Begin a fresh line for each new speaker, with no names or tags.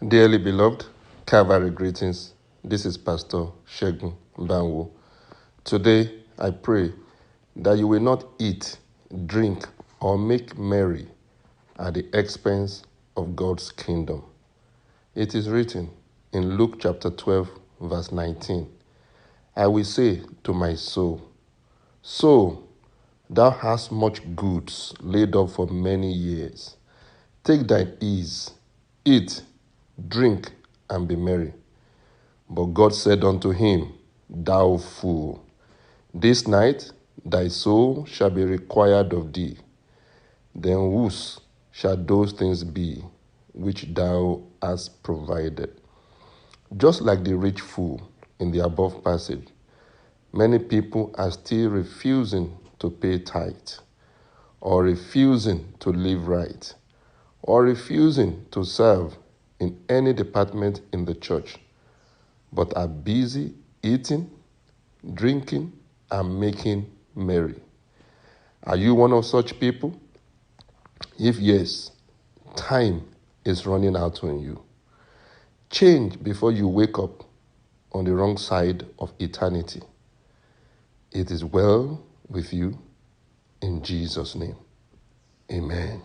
Dearly beloved, Calvary greetings. This is Pastor Segun Banwo. Today, I pray that you will not eat, drink, or make merry at the expense of God's kingdom. It is written in Luke chapter 12, verse 19, I will say to my soul, Soul, thou hast much goods laid up for many years. Take thine ease, eat, drink, and be merry. But God said unto him, Thou fool, this night thy soul shall be required of thee. Then whose shall those things be which thou hast provided? Just like the rich fool in the above passage, many people are still refusing to pay tithe, or refusing to live right, or refusing to serve in any department in the church, but are busy eating, drinking, and making merry. Are you one of such people? If yes, time is running out on you. Change before you wake up on the wrong side of eternity. It is well with you in Jesus' name. Amen.